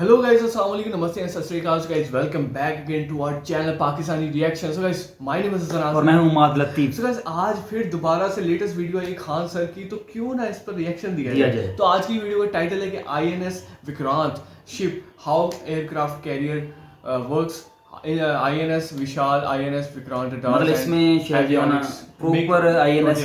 Hello guys, अस्सलाम वालेकुम, नमस्ते and Sat Sri Akal guys. Welcome back again to our channel Pakistani reaction. So guys, my name is Hasan और मैं हूं माद लतीफ। सो गाइस, आज फिर दोबारा से लेटेस्ट वीडियो आई खान सर की, तो क्यों ना इस पर रिएक्शन दिया जाए। तो आज की वीडियो का टाइटल है कि INS Vikrant ship how aircraft carrier works, INS Vishal, INS Vikrant, मतलब इसमें शायद जो है ना प्रॉपर आईएनएस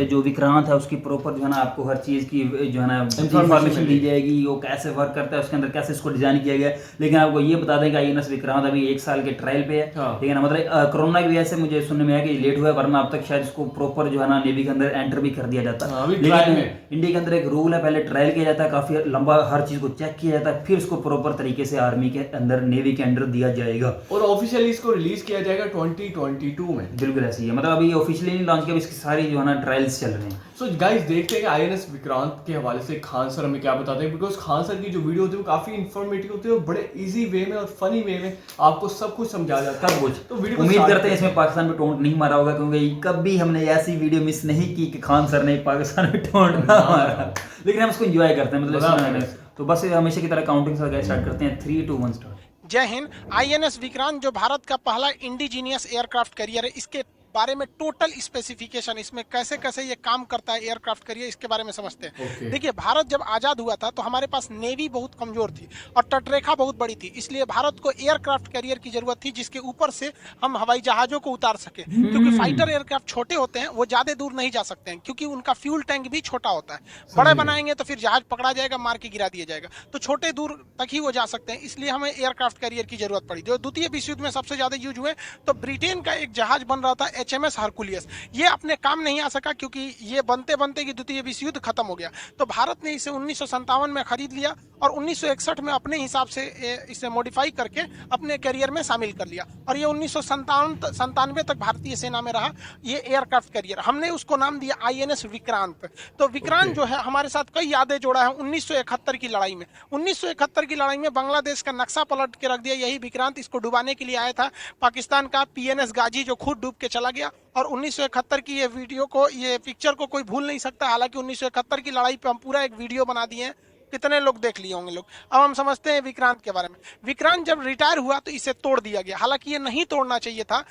जो विक्रांत है उसकी प्रॉपर जो है ना आपको हर चीज़ की जो है ना इंफॉर्मेशन दी जाएगी, वो कैसे वर्क करता है, उसके अंदर कैसे इसको डिजाइन किया गया है। लेकिन आपको ये बता दें कि आईएनएस विक्रांत अभी 1 साल के ट्रायल पे है। ठीक है ना, मतलब कोरोना की वजह से मुझे सुनने में आया कि लेट हुआ है, वरना अब तक शायद इसको प्रॉपर जो है ना नेवी के अंदर एंटर भी कर दिया जाता। लेकिन इंडिया के अंदर एक रूल है, पहले ट्रायल किया जाता है, काफी लंबा हर चीज को चेक किया जाता है, फिर इसको प्रॉपर तरीके से आर्मी के अंदर नेवी के अंडर दिया जाएगा और ऑफिशियली इसको रिलीज किया जाएगा 2022 में। बिल्कुल ऐसी है, मतलब अभी ऑफिशियली नहीं लॉन्च किया, इसकी सारी जो है ना ट्रायल्स चल रहे हैं। सो गाइस, देखते हैं कि आईएनएस विक्रांत के हवाले से खान सर हमें क्या बताते हैं, बिकॉज खान सर की जो वीडियो होती है वो काफी इंफॉर्मेटिव होती है और बड़े इजी वे में और फनी वे में आपको सब कुछ समझा जाता है। तो वीडियो उम्मीद करते हैं इसमें पाकिस्तान पे टोंट नहीं मारा होगा, क्योंकि कभी हमने ऐसी वीडियो मिस नहीं की कि खान सर ने पाकिस्तान में टोंट ना मारा, लेकिन हम उसको एंजॉय करते हैं। मतलब तो बस हमेशा की तरह काउंटिंग से स्टार्ट करते हैं। 3, 2, 1 स्टार्ट। जय हिंद। आईएनएस विक्रांत जो भारत का पहला इंडिजीनियस एयरक्राफ्ट कैरियर है, इसके बारे में टोटल स्पेसिफिकेशन, इसमें कैसे कैसे ये काम करता है एयरक्राफ्ट कैरियर, इसके बारे में समझते हैं। देखिए, भारत जब आजाद हुआ था तो हमारे पास नेवी बहुत कमजोर थी और तटरेखा बहुत बड़ी थी, इसलिए भारत को एयरक्राफ्ट कैरियर की जरूरत थी जिसके ऊपर से हम हवाई जहाजों को उतार सके, क्योंकि फाइटर एयरक्राफ्ट छोटे होते हैं, वो ज्यादा दूर नहीं जा सकते हैं, क्योंकि उनका फ्यूल टैंक भी छोटा होता है। बड़े बनाएंगे तो फिर जहाज पकड़ा जाएगा, मार के गिरा दिया जाएगा, तो छोटे दूर तक ही वो जा सकते हैं, इसलिए हमें एयरक्राफ्ट कैरियर की जरूरत पड़ी। जो द्वितीय विश्व युद्ध में सबसे ज्यादा यूज हुए, तो ब्रिटेन का एक जहाज बन रहा था HMS हरकुलियस, ये अपने काम नहीं आ सका, क्योंकि ये बनते बनते कि द्वितीय विश्व युद्ध खत्म हो गया। तो भारत ने इसे 1957 में खरीद लिया और 1961 में अपने हिसाब से इसे मॉडिफाई करके अपने कैरियर में शामिल कर लिया, और ये 1997 तक भारतीय सेना में रहा ये एयरक्राफ्ट कैरियर। हमने उसको नाम दिया आईएनएस विक्रांत। तो विक्रांत जो है हमारे साथ कई यादें जोड़ा है 1971 की लड़ाई में। 1971 की लड़ाई में बांग्लादेश का नक्शा पलट के रख दिया यही विक्रांत। इसको डुबाने के लिए आया था पाकिस्तान का PNS गाजी, जो खुद डूब के चला गया। और 1971 की ये वीडियो को, ये पिक्चर को कोई भूल नहीं सकता। हालांकि 1971 की लड़ाई पे हम पूरा एक वीडियो बना दिए हैं, कितने लोग देख लिए होंगे लोग। अब हम समझते हैं विक्रांत के बारे में। विक्रांत जब रिटायर हुआ तो इसे तोड़ दिया गया। हालांकि ये नहीं तोड़ना चाहिए था,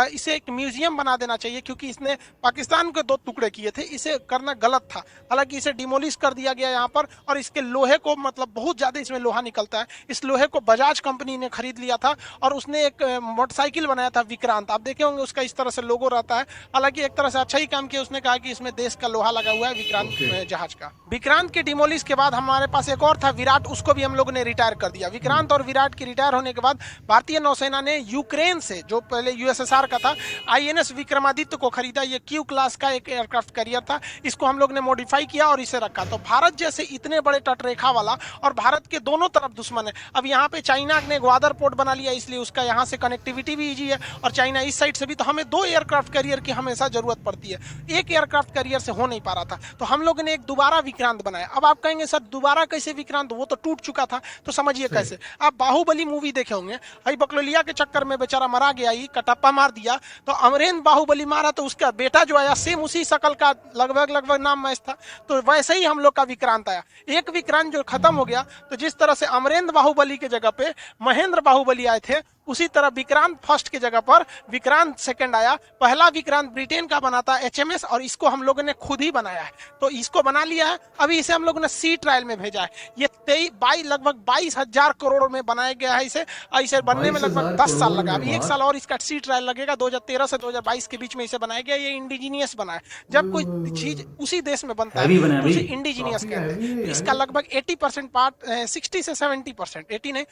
इसे एक म्यूजियम बना देना चाहिए, क्योंकि इसने पाकिस्तान के 2 टुकड़े किए थे, इसे करना गलत था। हालांकि इसे डिमोलिश कर दिया गया यहाँ पर, और इसके लोहे को, मतलब बहुत ज्यादा इसमें लोहा निकलता है, इस लोहे को बजाज कंपनी ने खरीद लिया था और उसने एक मोटरसाइकिल बनाया था विक्रांत। आप देखे होंगे उसका इस तरह से लोगो रहता है। हालांकि एक तरह से अच्छा ही काम किया, उसने कहा कि इसमें देश का लोहा लगा हुआ है विक्रांत जहाज का। विक्रांत के डिमोलिश के बाद हमारे पास एक और था विराट, उसको भी हम लोगों ने रिटायर कर दिया। विक्रांत और विराट के रिटायर होने के बाद भारतीय नौसेना ने यूक्रेन से, जो पहले USSR का था, आईएनएस विक्रमादित्य को खरीदा। ये Q क्लास का एक एयरक्राफ्ट कैरियर था, इसको हम लोग ने मॉडिफाई किया और इसे रखा। तो भारत जैसे इतने बड़े तटरेखा वाला, और भारत के दोनों तरफ दुश्मन है। अब यहाँ पे चाइना ने ग्वादर पोर्ट बना लिया, इसलिए उसका यहाँ से कनेक्टिविटी भी ईजी है, और चाइना इस साइड से भी। तो हमें 2 एयरक्राफ्ट कैरियर की हमेशा जरूरत पड़ती है, एक एयरक्राफ्ट कैरियर से हो नहीं पा रहा था। तो हम लोगों ने एक दोबारा विक्रांत बनाया। अब आप कहेंगे सर दोबारा कैसे विक्रांत, वो तो टूट चुका था। तो समझिए कैसे। आप बाहुबली मूवी देखे होंगे, भाई बकलोलिया के चक्कर में बेचारा मरा गया, ही कटप्पा मार दिया, तो अमरेंद्र बाहुबली मारा, तो उसका बेटा जो आया सेम उसी शकल का, लगभग नाम मैच था। तो वैसे ही हम लोग का विक्रांत आया। एक विक्रांत जो खत्म हो गया, तो जिस तरह से अमरेंद्र बाहुबली के जगह पे महेंद्र बाहुबली आए थे, उसी तरह विक्रांत फर्स्ट के जगह पर विक्रांत सेकंड आया। पहला विक्रांत ब्रिटेन का बना था HMS, और इसको हम लोगों ने खुद ही बनाया है। तो इसको बना लिया है, अभी इसे हम लोगों ने सी ट्रायल में भेजा है। ये लगभग 22,000 करोड़ में बनाया गया है इसे, और इसे बनने में लगभग 10 साल लगा। अभी 1 साल और इसका सी ट्रायल लगेगा। 2013 से 2022 के बीच में इसे बनाया गया। ये इंडिजीनियस बना है। जब कोई चीज उसी देश में बनता है तो उसे इंडिजीनियस कहते हैं। इसका लगभग 80% पार्ट, 60 से 70%, 80 नहीं,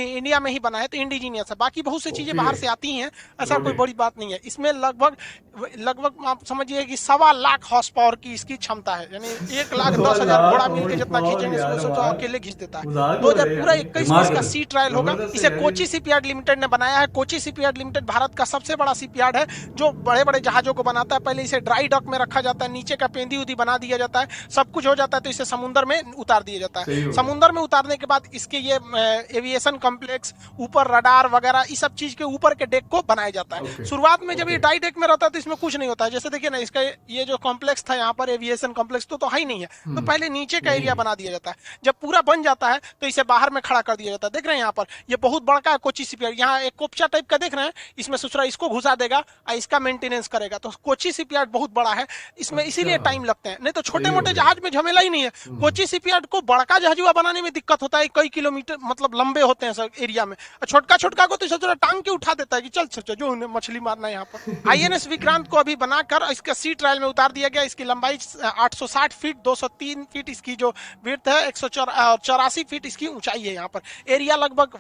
इंडिया में ही बना है, तो इंडिजीनियस है। बाकी बहुत सी चीजें बाहर से आती हैं, ऐसा कोई बड़ी बात नहीं है। इसमें लगभग आप समझिए कि 1.25 लाख हॉर्स पावर की इसकी क्षमता है, यानी 1,10,000 घोड़ा मिलकर जितना खींचेंगे सोचो अकेले खींच देता है। 2021 में इसका सी ट्रायल होगा। इसे कोची शिपयार्ड लिमिटेड ने बनाया है। कोची शिपयार्ड लिमिटेड भारत का सबसे बड़ा शिपयार्ड है, जो बड़े बड़े जहाजों को बनाता है। पहले इसे ड्राई डॉक में रखा जाता है, नीचे का पेंदी उदी बना दिया जाता है, सब कुछ हो जाता है, तो इसे समुद्र में उतार दिया जाता है। समुद्र में उतारने के बाद इसके ये एविएशन कॉम्प्लेक्स, ऊपर रडार वगैरह इस सब चीज के ऊपर के डेक को बनाया जाता है। शुरुआत में जब ये डाई डेक में रहता है तो इसमें कुछ नहीं होता है। जैसे देखिए ना, इसका ये जो कॉम्प्लेक्स था यहाँ पर एविएशन कॉम्प्लेक्स तो है ही नहीं है, तो पहले नीचे का एरिया बना दिया जाता है। जब पूरा बन जाता है तो इसे बाहर में खड़ा कर दिया जाता है। देख रहे हैं यहाँ पर ये बहुत बड़ा है कोची शिपयार्ड, यहाँ एक कोपचा टाइप का देख रहे हैं, इसमें सुसरा इसको घुसा देगा और इसका मेंटेनेंस करेगा। तो कोची शिपयार्ड बहुत बड़ा है, इसमें इसीलिए टाइम लगते हैं, नहीं तो छोटे मोटे जहाज में झमेला ही नहीं है। कोची शिपयार्ड को बड़का जहाजुआ बनाने में दिक्कत होता है, कई किलोमीटर मतलब लंबे होते हैं सब एरिया में, छोटका छोटका को तो सोचो टांग के उठा देता है कि चल चल जो उन्हें मछली मारना है यहाँ पर। आईएनएस विक्रांत को अभी बनाकर इसका सी ट्रायल में उतार दिया गया। इसकी लंबाई 860 फीट, 203 फीट इसकी जो विड्थ है, 184 फीट इसकी ऊंचाई है। यहाँ पर एरिया लगभग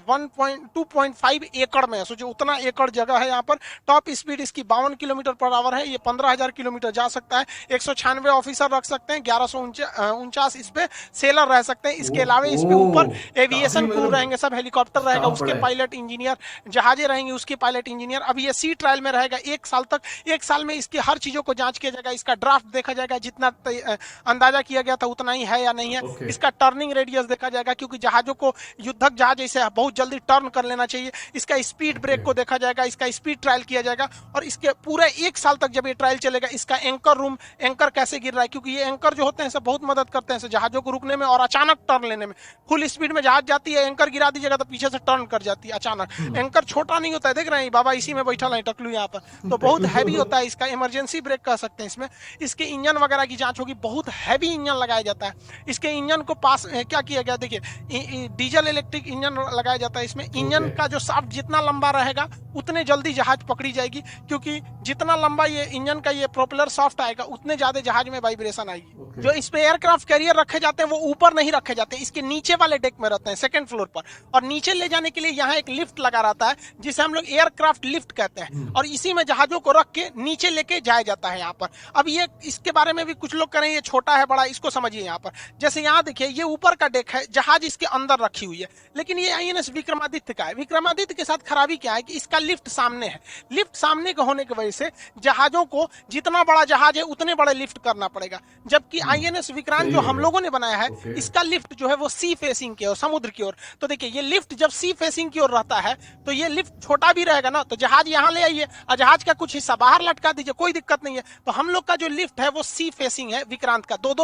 2.5 एकड़ में है, सोचो उतना एकड़ जगह है यहाँ पर। टॉप स्पीड इसकी 52 किलोमीटर पर आवर है, ये 15,000 किलोमीटर जा सकता है। 196 ऑफिसर रख सकते हैं, 1149 इस पे सेलर रह सकते हैं। इसके अलावा इस पे ऊपर एविएशन क्रू रहेंगे, सब हेलीकॉप्टर रहेगा, उसके पायलट इंजीनियर, जहाजें रहेंगी उसके पायलट इंजीनियर। अभी ये सी ट्रायल में रहेगा 1 साल तक। 1 साल में इसकी हर चीजों को जांच किया जाएगा, इसका ड्राफ्ट देखा जाएगा, जितना अंदाजा किया गया था उतना ही है या नहीं है। इसका टर्निंग रेडियस देखा जाएगा, क्योंकि जहाजों को युद्धक जहाज जैसे बहुत जल्दी टर्न कर लेना चाहिए। इसका स्पीड ब्रेक को देखा जाएगा, इसका स्पीड ट्रायल किया जाएगा। और इसके पूरे 1 साल तक जब ये ट्रायल चलेगा, इसका एंकर रूम, एंकर कैसे गिर रहा है, क्योंकि ये एंकर जो होते हैं सब बहुत मदद करते हैं जहाजों को रुकने में और अचानक टर्न लेने में। फुल स्पीड में जहाज जाती है, एंकर गिरा दीजिएगा तो पीछे से टर्न कर जाती है अचानक। एंकर छोटा नहीं होता है, देख रहे हैं बाबा इसी में बैठा है टकलू यहाँ पर, तो बहुत हैवी होता है। इसका इमरजेंसी ब्रेक कह सकते हैं इसमें। इसके इंजन वगैरह की जांच होगी, बहुत हैवी इंजन लगाया जाता है। इसके इंजन को पास क्या किया गया, देखिए डीजल इलेक्ट्रिक इंजन लगाया जाता है इसमें। इंजन का जो शाफ्ट जितना लंबा रहेगा उतने जल्दी जहाज पकड़ी जाएगी, क्योंकि जितना लंबा ये इंजन का ये प्रोपेलर शाफ्ट आएगा उतने ज्यादा जहाज में वाइब्रेशन आएगी। जो इस पे एयरक्राफ्ट कैरियर रखे जाते हैं वो ऊपर नहीं रखे जाते, इसके नीचे वाले डेक में रहते हैं, सेकंड फ्लोर पर। और नीचे ले जाने के लिए यहाँ एक लिफ्ट लगा रहता है, जिसे हम लोग एयरक्राफ्ट लिफ्ट कहते हैं, और इसी में जहाजों को रख के नीचे लेके जाया जाता है यहाँ पर। अब ये इसके बारे में भी कुछ लोग करें ये छोटा है बड़ा, इसको समझिए यहाँ पर। जैसे यहाँ देखिए ये ऊपर का डेक है, जहाज इसके अंदर रखी हुई है, लेकिन ये आईएनएस विक्रमादित्य का है। विक्रमादित्य के साथ खराबी क्या है कि इसका लिफ्ट सामने है। लिफ्ट सामने का होने की वजह से जहाजों को जितना बड़ा जहाज है उतने बड़े लिफ्ट करना पड़ेगा, जबकि आईएनएस विक्रांत जो हम लोगों ने बनाया है इसका लिफ्ट जो है वो सी फेसिंग की ओर, समुद्र की ओर। तो देखिए ये लिफ्ट जब सी फेसिंग की ओर रहता है तो ये लिफ्ट छोटा भी रहेगा ना, तो जहाज यहाँ ले आइए और जहाज का कुछ हिस्सा बाहर लटका दीजिए, कोई दिक्कत नहीं है। तो हम लोग का जो लिफ्ट है वो सी फेसिंग है विक्रांत का, दो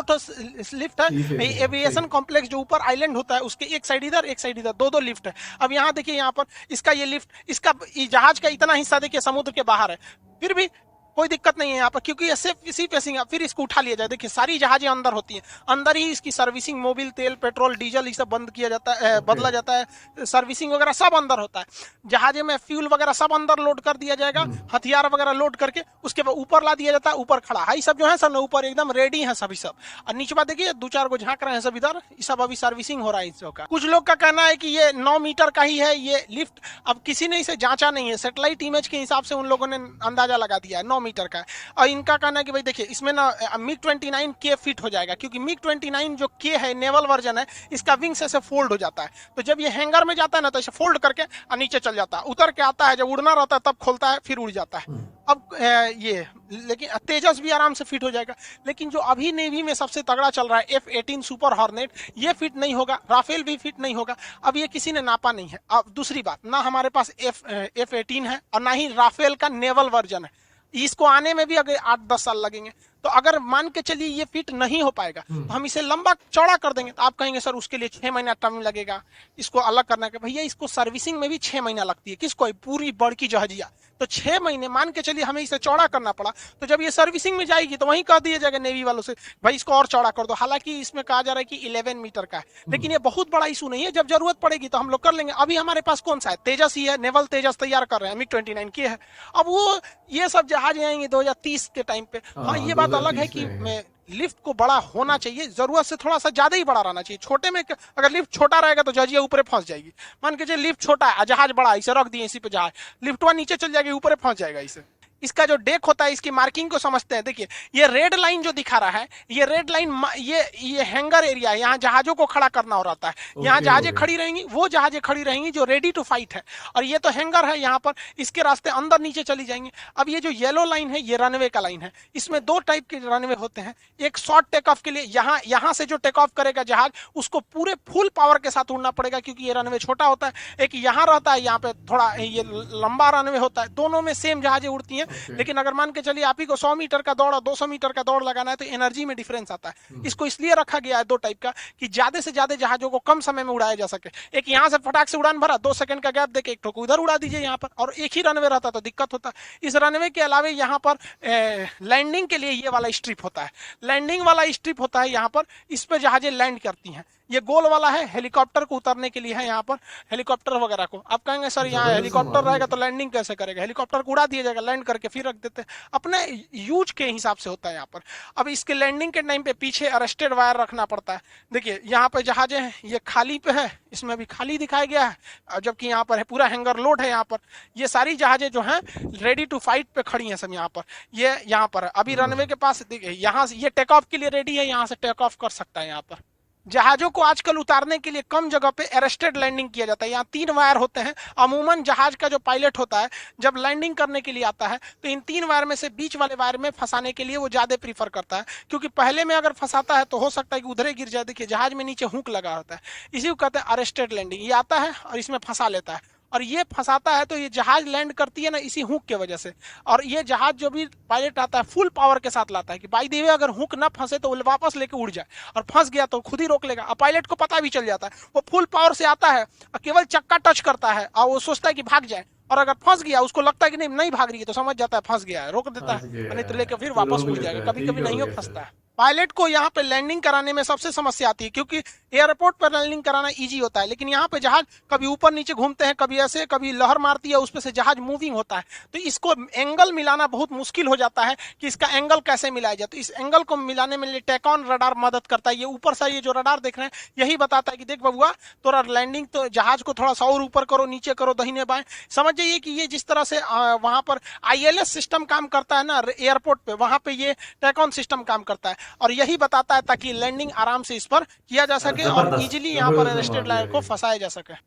लिफ्ट है। एविएशन कॉम्प्लेक्स जो ऊपर आइलैंड होता है उसके एक साइड इधर एक साइड इधर, दो लिफ्ट है। अब यहाँ देखिए यहाँ पर इसका ये लिफ्ट, इसका जहाज का इतना हिस्सा देखिए समुद्र के बाहर है, फिर भी कोई दिक्कत नहीं है यहाँ पर, क्योंकि ये सिर्फ इसी फेसिंग है। फिर इसको उठा लिया जाए, देखिए सारी जहाजें अंदर होती हैं, अंदर ही इसकी सर्विसिंग, मोबिल तेल पेट्रोल डीजल ये सब बंद किया जाता है, बदला जाता है, सर्विसिंग वगैरह सब अंदर होता है। जहाजे में फ्यूल वगैरह सब अंदर लोड कर दिया जाएगा, हथियार वगैरह लोड करके उसके बाद ऊपर ला दिया जाता है। ऊपर खड़ा है सब जो है सब ऊपर एकदम रेडी है सभी सब। और नीचे बात देखिए 2-4 को झांक रहे हैं सब इधर, सब अभी सर्विसिंग हो रहा है इसका। कुछ लोग का कहना है कि ये 9 मीटर का ही है ये लिफ्ट। अब किसी ने इसे जांचा नहीं है, सैटेलाइट इमेज के हिसाब से उन लोगों ने अंदाजा लगा दिया है 9 मीटर का है। इनका कहना है कि भाई देखिए इसमें ना मिग 29 के फिट हो जाएगा, क्योंकि मिग 29 जो के है नेवल वर्जन है, इसका विंग्स ऐसे फोल्ड हो जाता है। तो जब ये हैंगर में जाता है ना तो इसे फोल्ड करके नीचे चल जाता है, उतर के आता है, जब उड़ना रहता है तब खोलता है फिर उड़ जाता है। अब ये लेकिन तेजस भी आराम से फिट हो जाएगा। लेकिन जो अभी नेवी में सबसे तगड़ा चल रहा है F-18 सुपर हॉर्नेट, ये फिट नहीं होगा, राफेल भी फिट नहीं होगा। अब ये किसी ने नापा नहीं है। अब दूसरी बात, ना हमारे पास F-18 है और ना ही राफेल का नेवल वर्जन है, इसको आने में भी अगर 8-10 साल लगेंगे। तो अगर मान के चलिए ये फिट नहीं हो पाएगा तो हम इसे लंबा चौड़ा कर देंगे, तो आप कहेंगे सर उसके लिए 6 महीना टाइम लगेगा इसको अलग करना के। भैया इसको सर्विसिंग में भी 6 महीना लगती है, किसको, पूरी बड़की जहाजिया। तो 6 महीने मान के चलिए हमें इसे चौड़ा करना पड़ा, तो जब ये सर्विसिंग में जाएगी तो वहीं कह दिया जाएगा नेवी वालों से भाई इसको और चौड़ा कर दो। हालांकि इसमें कहा जा रहा है कि 11 मीटर का है, लेकिन ये बहुत बड़ा इशू नहीं है, जब जरूरत पड़ेगी तो हम लोग कर लेंगे। अभी हमारे पास कौन सा है, तेजस ही है, नेवल तेजस तैयार कर रहे हैं, मिग 29 की है। अब वो ये सब जहाज आएंगे 2030 के टाइम पे। हाँ ये बात अलग है कि लिफ्ट को बड़ा होना चाहिए, जरूरत से थोड़ा सा ज्यादा ही बड़ा रहना चाहिए। छोटे में अगर लिफ्ट छोटा रहेगा तो जहाजिया ऊपर फंस जाएगी। मान के चलिए लिफ्ट छोटा है, जहाज बड़ा, इसे रख दिए इसी पे जहाज, लिफ्टवा नीचे चल जाएगी, ऊपर फंस जाएगा इसे। इसका जो डेक होता है इसकी मार्किंग को समझते हैं। देखिए ये रेड लाइन जो दिखा रहा है, ये रेड लाइन ये हैंगर एरिया है, यहाँ जहाजों को खड़ा करना हो रहता है, यहाँ जहाजें खड़ी रहेंगी, वो जहाजें खड़ी रहेंगी जो रेडी टू फाइट है, और ये तो हैंगर है यहाँ पर, इसके रास्ते अंदर नीचे चली जाएंगे। अब ये जो येलो लाइन है ये रनवे का लाइन है। इसमें दो टाइप के रनवे होते हैं, एक शॉर्ट टेक ऑफ के लिए, यहाँ से जो टेक ऑफ करेगा जहाज उसको पूरे फुल पावर के साथ उड़ना पड़ेगा क्योंकि ये रनवे छोटा होता है। एक यहाँ रहता है, यहाँ पे थोड़ा ये लंबा रनवे होता है। दोनों में सेम जहाजें उड़ती हैं, लेकिन अगर मान के चलिए आप ही को 100 मीटर का दौड़ और 200 मीटर का दौड़ लगाना है तो एनर्जी में डिफरेंस आता है। इसको इसलिए रखा गया है दो टाइप का कि ज्यादा से ज्यादा जहाजों को कम समय में उड़ाया जा सके। एक यहाँ से फटाक से उड़ान भरा, 2 सेकंड का गैप देके एक ठोक उधर उड़ा दीजिए यहाँ पर, और एक ही रनवे रहता तो दिक्कत होता। इस रनवे के अलावा यहाँ पर लैंडिंग के लिए ये वाला स्ट्रिप होता है, लैंडिंग वाला स्ट्रिप होता है यहाँ पर, इस पर जहाजें लैंड करती हैं। ये गोल वाला है हेलीकॉप्टर को उतरने के लिए है, यहाँ पर हेलीकॉप्टर वगैरह को। आप कहेंगे सर यहाँ हेलीकॉप्टर रहेगा तो लैंडिंग कैसे करेगा? हेलीकॉप्टर को उड़ा दिया जाएगा, लैंड करके फिर रख देते हैं, अपने यूज के हिसाब से होता है यहाँ पर। अब इसके लैंडिंग के टाइम पे पीछे अरेस्टेड वायर रखना पड़ता है। देखिए यहाँ पे जहाजें हैं, ये खाली पे है, इसमें भी खाली दिखाया गया है, जबकि यहाँ पर है पूरा हैंगर लोड है। यहाँ पर ये सारी जहाजें जो हैं रेडी टू फाइट पे खड़ी हैं सब। यहाँ पर ये यहाँ पर है, अभी रनवे के पास देखिए, यहाँ से ये टेक ऑफ के लिए रेडी है, यहाँ से टेक ऑफ कर सकता है। यहाँ पर जहाजों को आजकल उतारने के लिए कम जगह पे अरेस्टेड लैंडिंग किया जाता है। यहाँ 3 वायर होते हैं। अमूमन जहाज का जो पायलट होता है जब लैंडिंग करने के लिए आता है तो इन 3 वायर में से बीच वाले वायर में फंसाने के लिए वो ज्यादा प्रीफर करता है, क्योंकि पहले में अगर फंसाता है तो हो सकता है कि उधरे गिर जाए। देखिए जहाज में नीचे हुक लगा होता है, इसी को कहते हैं अरेस्टेड लैंडिंग। ये आता है और इसमें फंसा लेता है, और ये फंसाता है तो ये जहाज लैंड करती है ना इसी हुक के वजह से। और ये जहाज जो भी पायलट आता है फुल पावर के साथ लाता है कि बाई द वे अगर हुक ना फंसे तो वो वापस लेके उड़ जाए, और फंस गया तो खुद ही रोक लेगा। और पायलट को पता भी चल जाता है, वो फुल पावर से आता है और केवल चक्का टच करता है और वो सोचता है कि भाग जाए, और अगर फंस गया उसको लगता है कि नहीं भाग रही है तो समझ जाता है फंस गया है, रोक देता है, नहीं तो लेकर फिर वापस उड़ जाएगा। कभी कभी नहीं फंसता है। पायलट को यहाँ पे लैंडिंग कराने में सबसे समस्या आती है, क्योंकि एयरपोर्ट पर लैंडिंग कराना इजी होता है, लेकिन यहाँ पे जहाज कभी ऊपर नीचे घूमते हैं, कभी ऐसे, कभी लहर मारती है, उस पे से जहाज मूविंग होता है, तो इसको एंगल मिलाना बहुत मुश्किल हो जाता है कि इसका एंगल कैसे मिलाया जाए। तो इस एंगल को मिलाने में टेकॉन रडार मदद करता है। ये ऊपर से ये जो रडार देख रहे हैं यही बताता है कि देख बबुआ तोरा लैंडिंग, तो जहाज को थोड़ा सा और ऊपर करो, नीचे करो, दाहिने बाएं। समझ जाइए कि ये जिस तरह से वहां पर ILS सिस्टम काम करता है ना एयरपोर्ट पे, वहां पे ये टेकॉन सिस्टम काम करता है, और यही बताता है ताकि लैंडिंग आराम से इस पर किया जा सके और इजीली यहाँ पर अरेस्टेड लायर को फंसाया जा सके।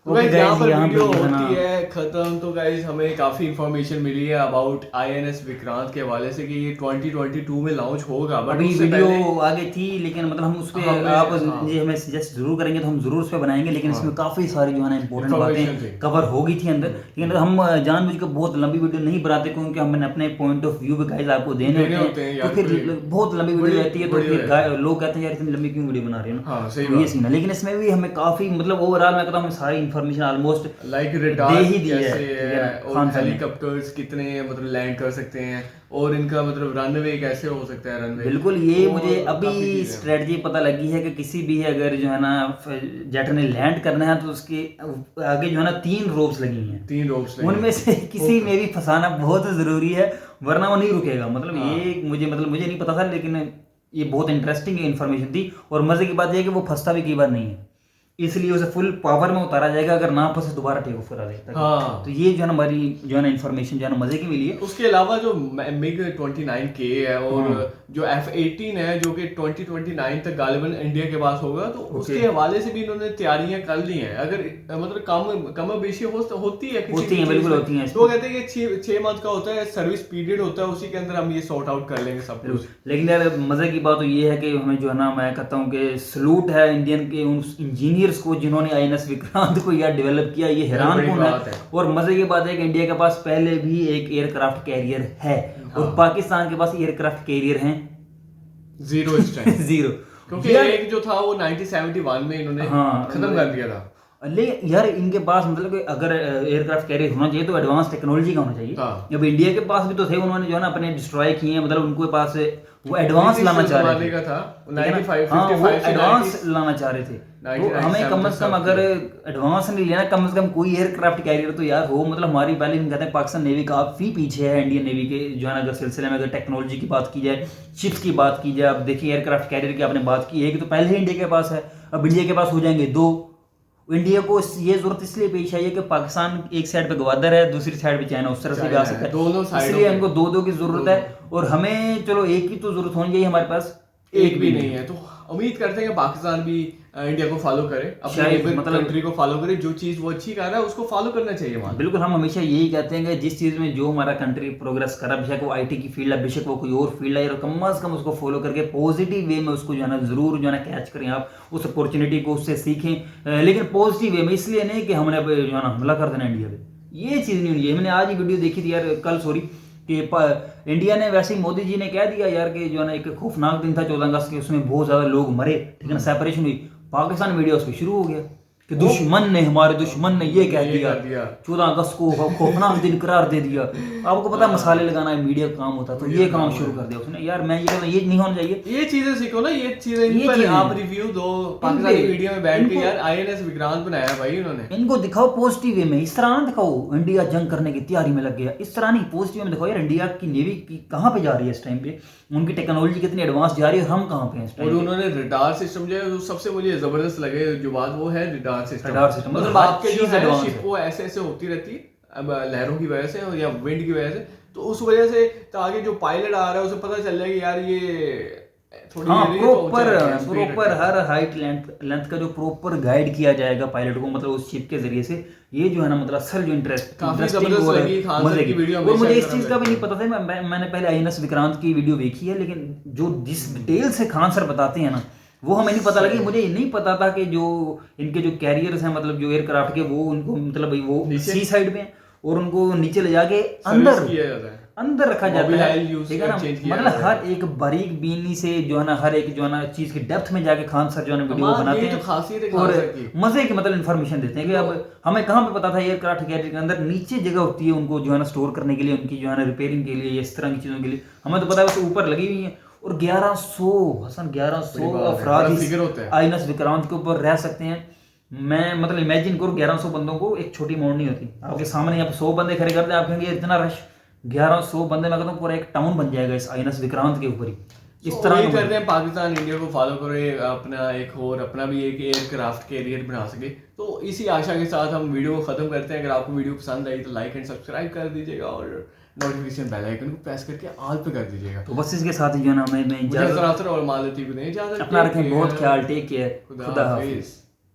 तो गाइस यहाँ पर वीडियो होती है खत्म। तो गाइस हमें काफी इंफॉर्मेशन मिली है अबाउट INS विक्रांत के हवाले से कि ये 2022 में लॉन्च होगा। बट अभी वीडियो आगे थी, लेकिन मतलब हम उस पे आप ये हमें सजेस्ट जरूर करेंगे तो हम जरूर उस पे बनाएंगे, लेकिन इसमें काफी सारी जो है ना इंपॉर्टेंट बातें कवर हो गई थी अंदर। लेकिन हम जानबूझकर बहुत लंबी वीडियो नहीं बनाते क्योंकि हमने अपने पॉइंट ऑफ व्यू पे गाइस आपको देने होते हैं, तो फिर बहुत लंबी वीडियो रहती है तो फिर लोग कहते हैं यार इतनी लंबी क्यों वीडियो बना रहे हो ना, ये सीन है। लेकिन इसमें भी हमें काफी मतलब ओवरऑल मैं कहता हूँ सारी इन्फॉर्मेशन ऑलमोस्ट लाइक रडार कैसे है और हेलीकॉप्टर्स कितने मतलब लैंड कर सकते हैं, और इनका मतलब रनवे कैसे हो सकता है रनवे। बिल्कुल, ये मुझे अभी स्ट्रेटजी पता लगी है कि किसी भी अगर जो है ना जेट ने लैंड करना है तो उसके आगे जो है ना 3 रोप्स लगी हैं, 3 रोप्स उनमें से किसी में भी फंसाना बहुत जरूरी है, वरना वो नहीं रुकेगा। मतलब ये मुझे नहीं पता था, लेकिन ये बहुत इंटरेस्टिंग इन्फॉर्मेशन थी। और मजे की बात यह है कि वो फंसता भी कई बार नहीं है, इसलिए उसे फुल पावर में उतारा जाएगा, अगर ना फंसे दोबारा टेक ऑफ करा जाएगा। हाँ। तो ये जो है ना हमारी जो है ना इन्फॉर्मेशन जो है ना मजे की मिली है। उसके अलावा जो MiG 29K है और जो F-18 है जो कि 2029 तक गालिबन इंडिया के पास होगा, तो उसके हवाले से भी इन्होंने तैयारियां कर ली हैं। अगर मतलब कम बेशी होती है बिल्कुल होती है, तो कहते हैं कि 6 मंथ का होता है सर्विस पीरियड होता है, उसी के अंदर हम ये सॉर्ट आउट कर लेंगे सब कुछ। लेकिन यार मजे की बात तो ये है कि हमें जो है ना मैं कहता हूँ कि सलूट है इंडियन के उन इंजीनियर्स को जिन्होंने INS विक्रांत को यार डेवलप किया, ये हैरान कौन है। और मजे की बात है कि इंडिया के पास पहले भी एक एयरक्राफ्ट कैरियर है, और पाकिस्तान के पास एयरक्राफ्ट कैरियर हैं 0 इस टाइम 0, क्योंकि एक जो था वो 1971 में इन्होंने खत्म कर दिया था। लेकिन यार इनके पास मतलब अगर एयरक्राफ्ट कैरियर होना चाहिए तो एडवांस टेक्नोलॉजी का होना चाहिए। अब इंडिया के पास भी तो थे, उन्होंने जो है ना अपने डिस्ट्रॉय किए हैं, मतलब उनके पास वो एडवांस लाना चाह रहे थे, एडवांस लाना चाह रहे थे। तो हमें कम से कम अगर एडवांस नहीं लेना, कम से कम कोई एयरक्राफ्ट कैरियर तो यार हो। मतलब हमारी पहले हम कहते हैं पाकिस्तान नेवी काफी पीछे है इंडियन नेवी के जो है ना अगर सिलसिले में अगर टेक्नोलॉजी की बात की जाए, शिप्स की बात की जाए। अब देखिए एयरक्राफ्ट कैरियर की आपने बात की, एक तो पहले ही इंडिया के पास है, अब इंडिया के पास हो जाएंगे 2, इंडिया को ये जरूरत इसलिए पेश आई है कि पाकिस्तान एक साइड पे गवादर है, दूसरी साइड पे चाइना उस तरफ से भी आ सकता है, दोनों साइड, इसलिए हमको दो की जरूरत है। और हमें चलो एक की तो जरूरत होनी चाहिए, हमारे पास एक भी नहीं है। तो उम्मीद करते हैं कि पाकिस्तान भी इंडिया को फॉलो करे, अपनी मतलब कंट्री को फॉलो करे, जो चीज वो अच्छी कर रहा है उसको फॉलो करना चाहिए वहाँ। बिल्कुल, हम हमेशा यही कहते हैं कि जिस चीज में जो हमारा कंट्री प्रोग्रेस कर रहा है, बेशक वो आईटी की फील्ड है, बेशक वो कोई और फील्ड है, कम से कम उसको फॉलो करके पॉजिटिव वे में उसको जो है ना जरूर जो है ना कैच करें, आप उस अपॉर्चुनिटी को उससे सीखें, लेकिन पॉजिटिव वे में, इसलिए नहीं कि हमने जो है ना हमला कर देना इंडिया पे, ये चीज नहीं होनी चाहिए। मैंने आज ही वीडियो देखी थी यार, कल सॉरी, कि इंडिया ने वैसे ही मोदी जी ने कह दिया यार कि जो है ना एक खौफनाक दिन था 14 अगस्त के, उसमें बहुत ज्यादा लोग मरे, ठीक है ना, सेपरेशन हुई। पाकिस्तान मीडिया उस पर शुरू हो गया कि दुश्मन ने, हमारे दुश्मन ने ये कह दिया 14 अगस्त को खौफनाक दिन करार दे दिया। आपको पता है मसाले लगाना मीडिया का काम होता, तो ये काम शुरू कर दिया उसने। यार मैं ये कहता हूं ये नहीं होना चाहिए, ये चीजें सीखो ना, ये चीजें आप रिव्यू दो पाकिस्तानी मीडिया में बैठ के, यार आईएनएस विक्रांत बनाया भाई इन्होंने, इनको दिखाओ पॉजिटिव वे में, इस तरह ना दिखाओ इंडिया जंग करने की तैयारी में लग गया, इस तरह नहीं, पॉजिटिव में दिखाओ यार इंडिया की नेवी कहां पे जा रही है इस टाइम पे, उनकी टेक्नोलॉजी कितनी एडवांस जा रही है और हम कहां पे हैं इस टाइम। और उन्होंने रडार सिस्टम जो सबसे मुझे जबरदस्त लगे जो बात, वो है रडार सिस्टम। मतलब आपके जो है शिप वो ऐसे ऐसे होती रहती है अब लहरों की वजह से या विंड की वजह से, तो उस वजह से आगे जो पायलट आ रहा है उसे पता चल जाएगा यार ये थोड़ी प्रॉपर हर हाइट लेंथ का जो प्रॉपर गाइड किया जाएगा पायलट को, मतलब उस शिप के जरिए से, ये जो है ना मतलब असल जो इंटरेस्टिंग मजे की वीडियो। और मुझे इस चीज का भी नहीं पता था, मैंने पहले आईएनएस विक्रांत की वीडियो देखी है, लेकिन जो जिस डिटेल से खान सर बताते हैं ना, वो हमें नहीं पता लगी। मुझे नहीं पता था कि जो इनके जो कैरियर्स हैं, मतलब जो एयरक्राफ्ट के, वो उनको मतलब वो सी साइड में और उनको नीचे ले जाके अंदर रखा जाता है, ठीक है ना, मतलब हर एक बारीक बीनी से जो है ना, हर एक जो है ना चीज की डेप्थ में जाके खान सर जो है ना वीडियो बनाते हैं और मजे की मतलब इन्फॉर्मेशन देते हैं कि अब हमें कहाँ पे पता था एयरक्राफ्ट कैरियर के अंदर नीचे जगह होती है उनको जो है ना स्टोर करने के लिए, उनकी जो है ना रिपेयरिंग के लिए, इस तरह की चीजों के लिए हमें तो पता है उसके ऊपर लगी हुई है। और 1100 अफराद आईएनएस विक्रांत के ऊपर रह सकते हैं। मैं मतलब इमेजिन करो 1100 बंदों को, एक छोटी मोड़ नहीं होती, आपके सामने यहाँ पे 100 बंदे खड़े करते हैं, आप कहेंगे इतना रश, 1100 बंदे में कहता हूँ पूरा एक टाउन बन जाएगा इस आईएनएस विक्रांत के ऊपर ही। इस तरह कर रहे हैं पाकिस्तान इंडिया को फॉलो करे, अपना एक और अपना भी एक एयरक्राफ्ट कैरियर बना सके। तो इसी आशा के साथ हम वीडियो को खत्म करते हैं। अगर आपको वीडियो पसंद आई तो लाइक एंड सब्सक्राइब कर दीजिएगा और नोटिफिकेशन बेल आइकन को प्रेस करके ऑल पे कर दीजिएगा। तो बस इसके साथ ही जो है ना मैं इजाजत और मालती को नहीं इजाजत, अपना रखें, बहुत ख्याल, टेक केयर, खुदा हाफिज।